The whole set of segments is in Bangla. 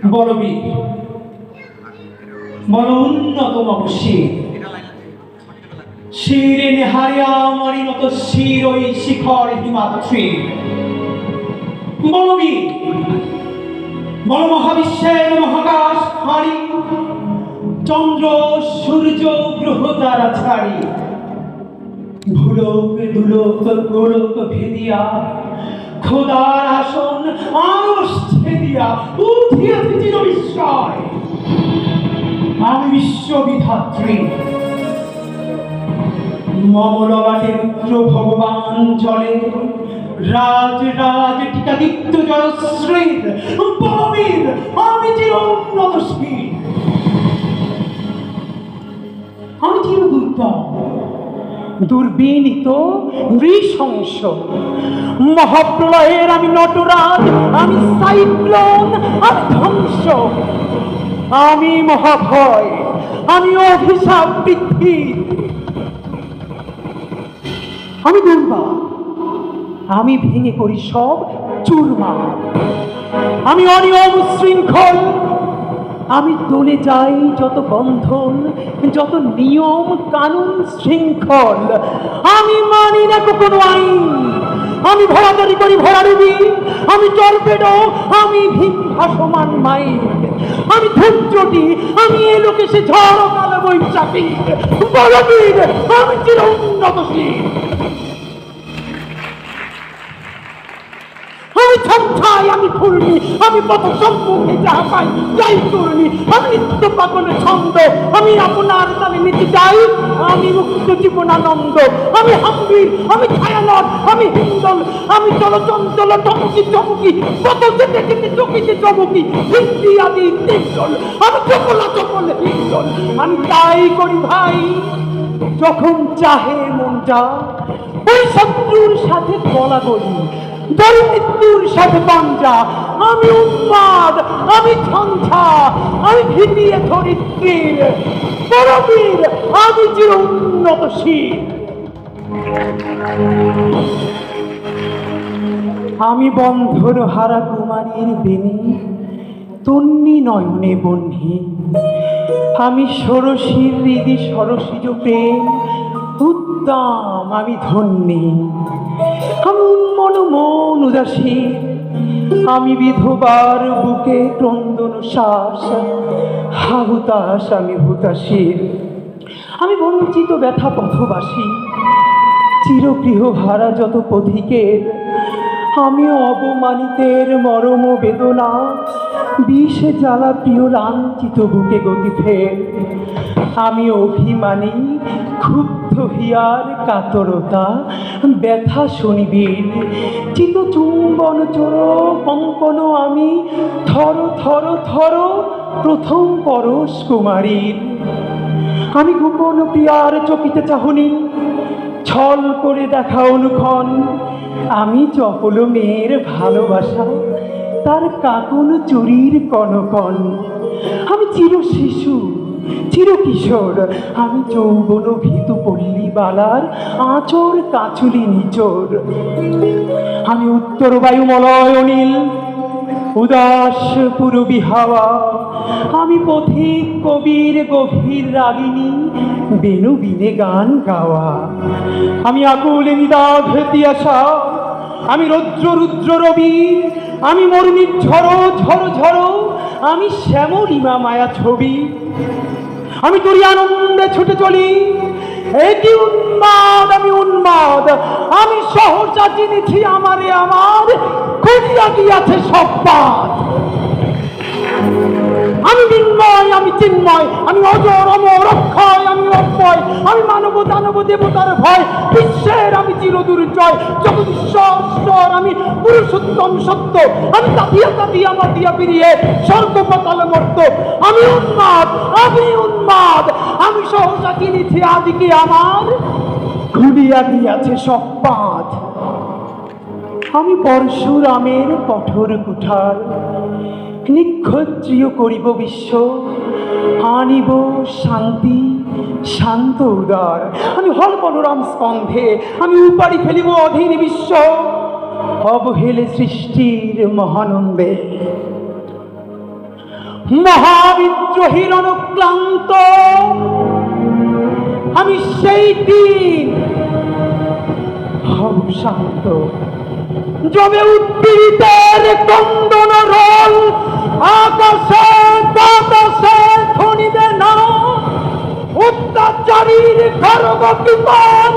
বলবীর বল উন্নতম শির শিরে নেহারিয়া মরিনত শির ওই শিখর হিমাদ্রি বলবীর বল মহাবিশ্বের মহাকাশ হারি চন্দ্র সূর্য গ্রহ তারা ছাড়ি ভুলোক দুলোক গোলক ভেদিয়া খোদার আসন আরশ ছেদিয়া উঠিয়াছে চির বিস্ময় আমি বিশ্ববিধাত্রী মমলবাটে রুদ্র ভগবান জলে রাজ রাজ টিকাদিত্য জয়শ্রীর বলবীর আমি চির উন্নতশীল আমি চির দুর্দম দুর্বিনীত নৃশংস মহাপ্রলয়ের আমি নটরাজ আমি সাইক্লোন আমি ধ্বংস আমি মহাভয় আমি অভিশাপ বৃদ্ধি আমি দুর্বার আমি ভেঙে করি সব চুরমার আমি অনিয়ম শৃঙ্খল আমি দলে যাই যত বন্ধন যত নিয়ম কানুন শৃঙ্খল আমি মানি না কোনো আইন আমি ভরাদারি করি ভরাডুবি আমি টর্পেডো আমি ভীম ভাসমান মাইন আমি ধৈর্যটি আমি এ লোকে সে ঝড় কালো বৈশাখী বলবীর আমি চির উন্নতশীল আমি ছঞ্ছাই আমি ফুলনি আমি পথ সম্মুখে যাহা পাই যাই করনি আমি নিত্য পাগল ছন্দ আমি আপনার তালে নিতে যাই আমি মুক্ত জীবনানন্দ আমি হাম্বির আমি ছায়ানট আমি হিন্দল আমি চলচঞ্চল টমকি চমকি কত যেতে যেতে চকিতে চমকি হিন্দি আদি তিনজল আমি চপলা চপল হিন্দল আমি তাই করি ভাই যখন চাহে মনটা ওই শত্রুর সাথে গলাগলি মৃত্যুর সাথে পাঞ্জা আমি উন্মাদ আমি ঝঞ্ঝা আমি ভিতিয়ে ধরিত্রীর বলবীর আমি চির উন্নতশীল আমি বন্ধন হারা কুমারীর বেনি তন্নি নয়নে বহ্নি আমি ষোড়শীর হৃদি সরসিজ প্রেম উদ্দাম আমি ধন্যী আমি উন্মন মন উদাসী আমি বিধবার বুকে ক্রন্দন শ্বাস হাহুতাস আমি হুতাশীর আমি বঞ্চিত ব্যথা পথবাসী চিরগৃহ হারা যত পথিকের আমি অবমানিতের মরম বেদনা বিষে জ্বালা প্রিয় লাঞ্ছিত বুকে গতি ফের আমি অভিমানী ক্ষুব্ধ হিয়ার কাতরতা ব্যথা শনিবীর চিত চুম্বন চোর কঙ্কন আমি থর থর থর প্রথম পরশ কুমারীর আমি গোপন প্রিয়ার চকিতে চাহনি ছল করে দেখা অনুক্ষণ আমি চপল মেয়ের ভালোবাসা তার কাকন চুরির কনকন আমি চির শিশু চির কিশোর আমি যৌবন ভীতু পল্লী বালার আঁচর কাচুলি নিচোর আমি উত্তর বায়ুমলয় অনিল উদাস পূরবী হাওয়া আমি পথিক কবির গভীর রাগিনী বেনু বিনে গান গাওয়া আমি আকুল নিদাঘ তিয়াসা আমি রৌদ্র রুদ্র রবি আমি মরুমির ঝড়ো ঝড়ো ঝড়ো আমি শ্যামলিমা মায়া ছবি আমি তোরই আনন্দে ছুটে চলি এটি উন্মাদ আমি উন্মাদ আমি সহজা চিনেছি আমারে আমার খুঁজিয়া গিয়াছে সব পাত আমি বিন্ময় আমি চিন্ময় আমি অজর অমর অক্ষয় আমি অক্ষয় আমি মানব দানব দেবতার ভয় বিশ্বের আমি চির দুর্জয় জগদীশ্বর আমি পুরুষোত্তম সত্য আমি তাতিয়া তাতিয়া মাতিয়া ফিরিয়ে স্বর্গ পাতাল মর্ত আমি উন্মাদ আমি সহসা চিনেছি আদিকে আমার ঘুরিয়া গিয়াছে সব পাত আমি পরশুরামের কঠোর কুঠার নিক্ষত্রিয় করিব বিশ্ব আনিব শান্তি শান্ত উদার আমি হল বলরাম স্কন্ধে আমি উপাড়ি ফেলিব অধীন বিশ্ব অবহেলে সৃষ্টির মহানন্দে মহাবিদ্রোহীর অনুক্লান্ত আমি সেই দিন হব শান্ত, জমে উদ্দীরিতের কন্দন রোল, আকাশে বাতাসে ধ্বনিবে না, অত্যাচারীর খড়গ তুফান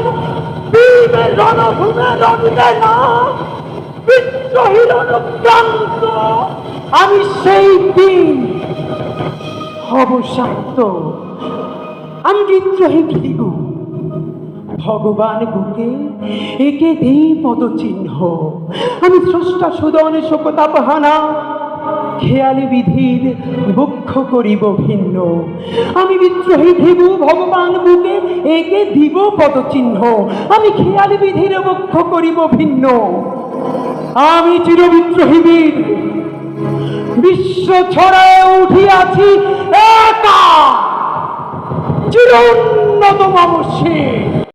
ভীমে রণভূমে রণিবে না, বিদ্রোহীর অনুক্রান্ত আমি সেই দিন হব শান্ত। আমি বিদ্রোহী ভৃগু, ভগবান বুকে একে দেই পদচিহ্ন, আমি স্রষ্টা সুদন শোকতাপহানা, খেয়ালি বিধির বক্ষ করিব ভিন্ন। আমি বিদ্রোহী ভৃগু, ভগবান বুকে একে দিব পদচিহ্ন, আমি খেয়ালি বিধির বক্ষ করিব ভিন্ন। আমি চির বিদ্রোহী বীর, বিশ্ব ছড়ায় উঠিয়াছি একা, চির উন্নত মামসী।